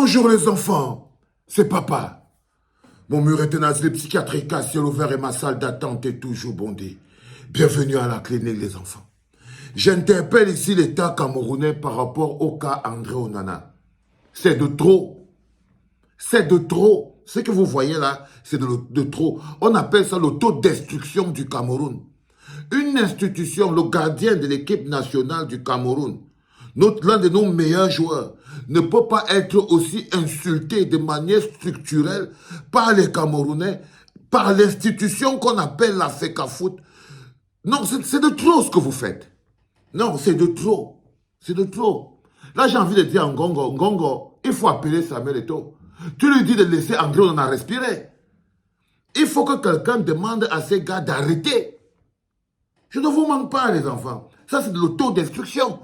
Bonjour les enfants, c'est papa. Mon mur est un asile psychiatrique à ciel ouvert et ma salle d'attente est toujours bondée. Bienvenue à la clinique les enfants. J'interpelle ici l'État camerounais par rapport au cas André Onana. C'est de trop. C'est de trop. Ce que vous voyez là, c'est de trop. On appelle ça l'autodestruction du Cameroun. Une institution, le gardien de l'équipe nationale du Cameroun, l'un de nos meilleurs joueurs, ne peut pas être aussi insulté de manière structurelle par les Camerounais, par l'institution qu'on appelle la FECAFOOT. Non, c'est de trop ce que vous faites. Non, c'est de trop. C'est de trop. Là, j'ai envie de dire à Ngongo, Ngongo, il faut appeler Samuel Eto'o. Tu lui dis de laisser André Onana respirer. Il faut que quelqu'un demande à ces gars d'arrêter. Je ne vous manque pas, les enfants. Ça, c'est de l'autodestruction.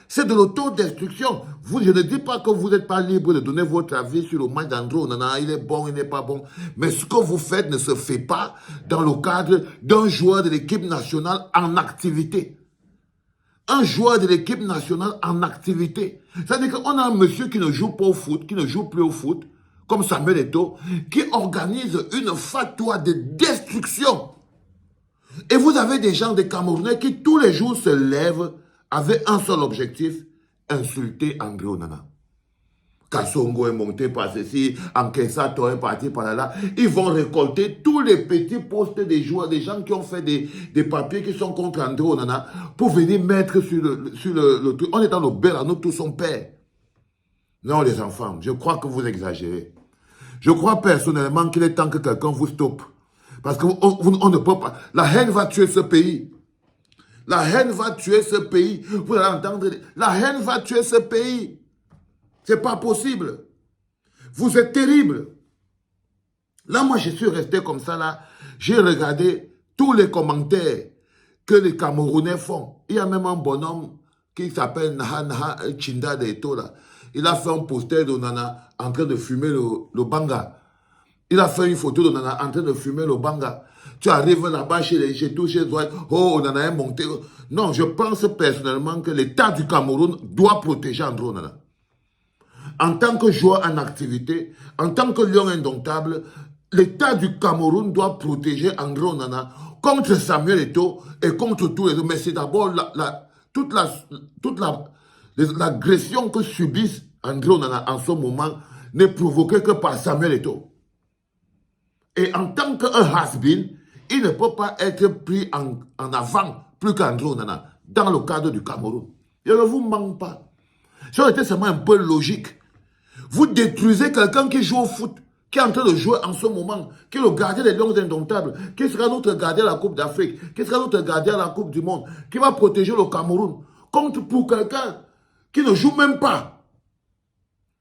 C'est de l'autodestruction. Je ne dis pas que vous n'êtes pas libre de donner votre avis sur le match d'André Onana. Il est bon, il n'est pas bon. Mais ce que vous faites ne se fait pas dans le cadre d'un joueur de l'équipe nationale en activité. Un joueur de l'équipe nationale en activité. C'est-à-dire qu'on a un monsieur qui ne joue pas au foot, qui ne joue plus au foot, comme Samuel Eto'o, qui organise une fatwa de destruction. Et vous avez des gens, des Camerounais, qui tous les jours se lèvent avec un seul objectif, insulter André Onana. Kassongo est monté par ceci, Ankensato est parti par là. Ils vont récolter tous les petits postes des joueurs, des gens qui ont fait des papiers qui sont contre André Onana pour venir mettre sur le truc. On est dans le beurre, nous tous son père. Non les enfants, je crois que vous exagérez. Je crois personnellement qu'il est temps que quelqu'un vous stoppe. Parce qu'on ne peut pas. La haine va tuer ce pays. La haine va tuer ce pays. Vous allez entendre. La haine va tuer ce pays. C'est pas possible. Vous êtes terrible. Là, moi, je suis resté comme ça, là. J'ai regardé tous les commentaires que les Camerounais font. Il y a même un bonhomme qui s'appelle Naha Chinda de Eto'o, là. Il a fait un poster d'Onana en train de fumer le banga. Il a fait une photo d'Onana en train de fumer le banga. Tu arrives là-bas chez tous, chez toi, oh, Onana est monté. Non, je pense personnellement que l'État du Cameroun doit protéger André Onana. En tant que joueur en activité, en tant que lion indomptable, l'État du Cameroun doit protéger André Onana contre Samuel Eto'o et contre tous les autres. Mais c'est d'abord toute l'agression que subissent André Onana en ce moment n'est provoquée que par Samuel Eto'o. Et en tant qu'un has-been, il ne peut pas être pris en avant plus qu'André Onana dans le cadre du Cameroun. Je ne vous manque pas. Ça aurait été seulement un peu logique. Vous détruisez quelqu'un qui joue au foot, qui est en train de jouer en ce moment, qui est le gardien des Lions indomptables, qui sera notre gardien à la Coupe d'Afrique, qui sera notre gardien à la Coupe du Monde, qui va protéger le Cameroun, contre pour quelqu'un qui ne joue même pas.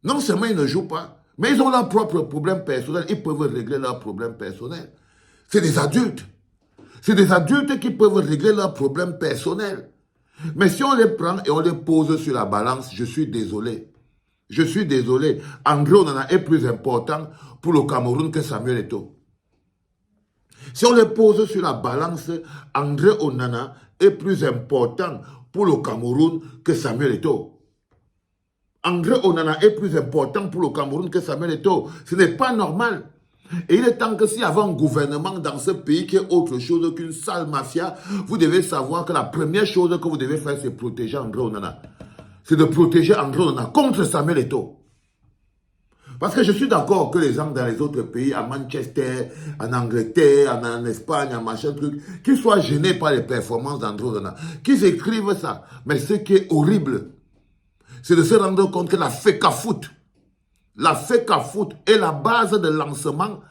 Non seulement ils ne jouent pas, mais ils ont leurs propres problèmes personnels. Ils peuvent régler leurs problèmes personnels. C'est des adultes. C'est des adultes qui peuvent régler leurs problèmes personnels. Mais si on les prend et on les pose sur la balance, je suis désolé. Je suis désolé. André Onana est plus important pour le Cameroun que Samuel Eto'o. Si on les pose sur la balance, André Onana est plus important pour le Cameroun que Samuel Eto'o. André Onana est plus important pour le Cameroun que Samuel Eto'o. Ce n'est pas normal. Et il est temps que s'il y avait un gouvernement dans ce pays qui est autre chose qu'une sale mafia, vous devez savoir que la première chose que vous devez faire, c'est protéger André Onana. C'est de protéger André Onana contre Samuel Eto'o. Parce que je suis d'accord que les gens dans les autres pays, à Manchester, en Angleterre, en Espagne, en machin truc, qu'ils soient gênés par les performances d'André Onana, qu'ils écrivent ça. Mais ce qui est horrible, c'est de se rendre compte que la FECAFOOT est la base de lancement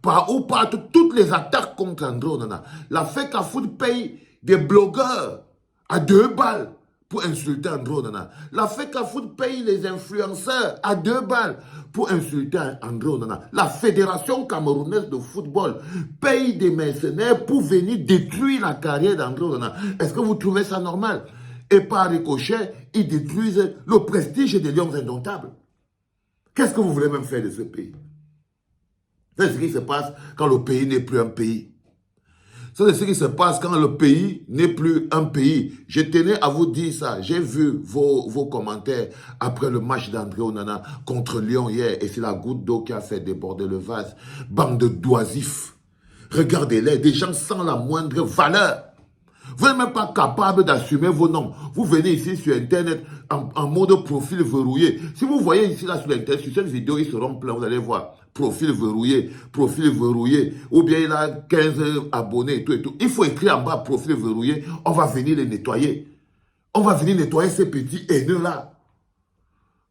par où partent toutes les attaques contre André Onana. La FECAFOOT paye des blogueurs à 2 balles pour insulter André Onana. La FECAFOOT paye les influenceurs à 2 balles pour insulter André Onana. La Fédération camerounaise de football paye des mercenaires pour venir détruire la carrière d'André Onana. Est-ce que vous trouvez ça normal? Et par ricochet, ils détruisent le prestige des Lions indomptables. Qu'est-ce que vous voulez même faire de ce pays? C'est ce qui se passe quand le pays n'est plus un pays. Ça, c'est ce qui se passe quand le pays n'est plus un pays. Je tenais à vous dire ça. J'ai vu vos commentaires après le match d'André Onana contre Lyon hier. Et c'est la goutte d'eau qui a fait déborder le vase. Bande d'oisifs. Regardez-les, des gens sans la moindre valeur. Vous n'êtes même pas capable d'assumer vos noms. Vous venez ici sur Internet en mode profil verrouillé. Si vous voyez ici là sur Internet, sur cette vidéo, ils seront pleins, vous allez voir. Profil verrouillé, ou bien il a 15 abonnés et tout et tout. Il faut écrire en bas profil verrouillé, on va venir les nettoyer. On va venir nettoyer ces petits haineux là.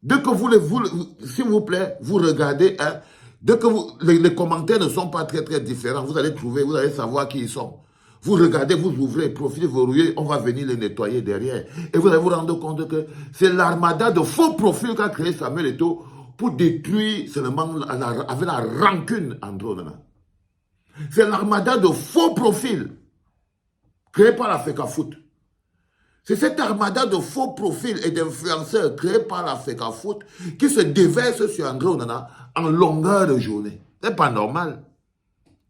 Dès que s'il vous plaît, vous regardez, hein, dès que les commentaires ne sont pas très différents, vous allez savoir qui ils sont. Vous regardez, vous ouvrez, profil verrouillé, on va venir les nettoyer derrière. Et vous allez vous rendre compte que c'est l'armada de faux profils qu'a créé Samuel Eto'o pour détruire seulement avec la rancune André Onana. C'est l'armada de faux profils créé par la FECAFOOT. C'est cette armada de faux profils et d'influenceurs créés par la FECAFOOT qui se déverse sur André Onana en longueur de journée. Ce n'est pas normal.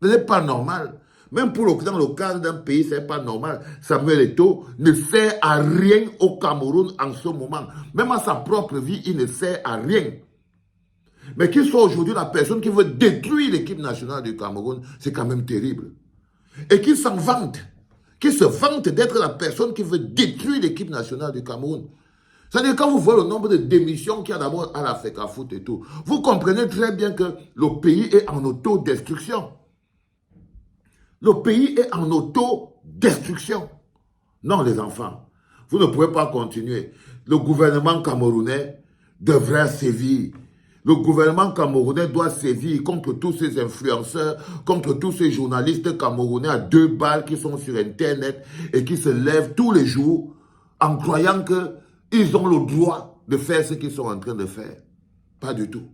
Ce n'est pas normal. Même dans le cadre d'un pays, ce n'est pas normal. Samuel Eto'o ne sert à rien au Cameroun en ce moment. Même à sa propre vie, il ne sert à rien. Mais qu'il soit aujourd'hui la personne qui veut détruire l'équipe nationale du Cameroun, c'est quand même terrible. Et qu'il s'en vante. Qu'il se vante d'être la personne qui veut détruire l'équipe nationale du Cameroun. C'est-à-dire quand vous voyez le nombre de démissions qu'il y a d'abord à la FECAFOOT et tout, vous comprenez très bien que le pays est en autodestruction. Le pays est en autodestruction. Non, les enfants, vous ne pouvez pas continuer. Le gouvernement camerounais devrait sévir. Le gouvernement camerounais doit sévir contre tous ces influenceurs, contre tous ces journalistes camerounais à 2 balles qui sont sur Internet et qui se lèvent tous les jours en croyant qu'ils ont le droit de faire ce qu'ils sont en train de faire. Pas du tout.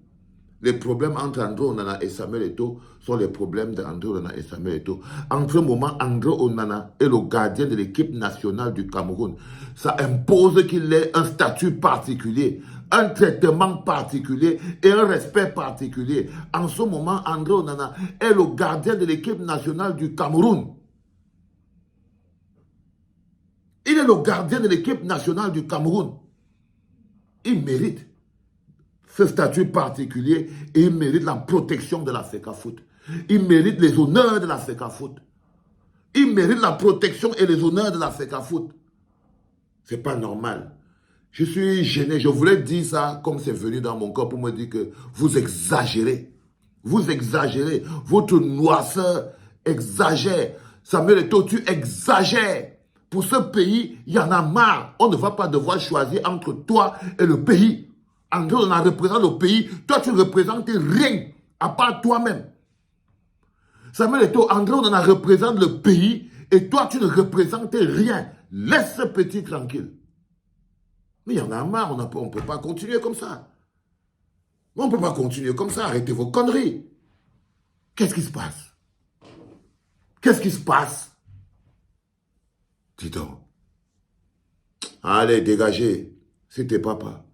Les problèmes entre André Onana et Samuel Eto'o sont les problèmes d'André Onana et Samuel Eto'o. En ce moment, André Onana est le gardien de l'équipe nationale du Cameroun. Ça impose qu'il ait un statut particulier, un traitement particulier et un respect particulier. En ce moment, André Onana est le gardien de l'équipe nationale du Cameroun. Il est le gardien de l'équipe nationale du Cameroun. Il mérite ce statut particulier et il mérite la protection de la FECAFOOT. Il mérite les honneurs de la FECAFOOT. Il mérite la protection et les honneurs de la FECAFOOT. C'est pas normal. Je suis gêné. Je voulais dire ça comme c'est venu dans mon corps pour me dire que vous exagérez. Vous exagérez. Votre noirceur exagère. Samuel Eto'o, tu exagères. Pour ce pays, il y en a marre. On ne va pas devoir choisir entre toi et le pays. André Onana représente le pays. Toi, tu ne représentes rien, à part toi-même. Samuel Eto'o, André Onana représente le pays et toi, tu ne représentes rien. Laisse ce petit tranquille. Mais il y en a marre, on ne peut pas continuer comme ça. On ne peut pas continuer comme ça, arrêtez vos conneries. Qu'est-ce qui se passe? Qu'est-ce qui se passe? Dis donc. Allez, dégagez. C'était papa.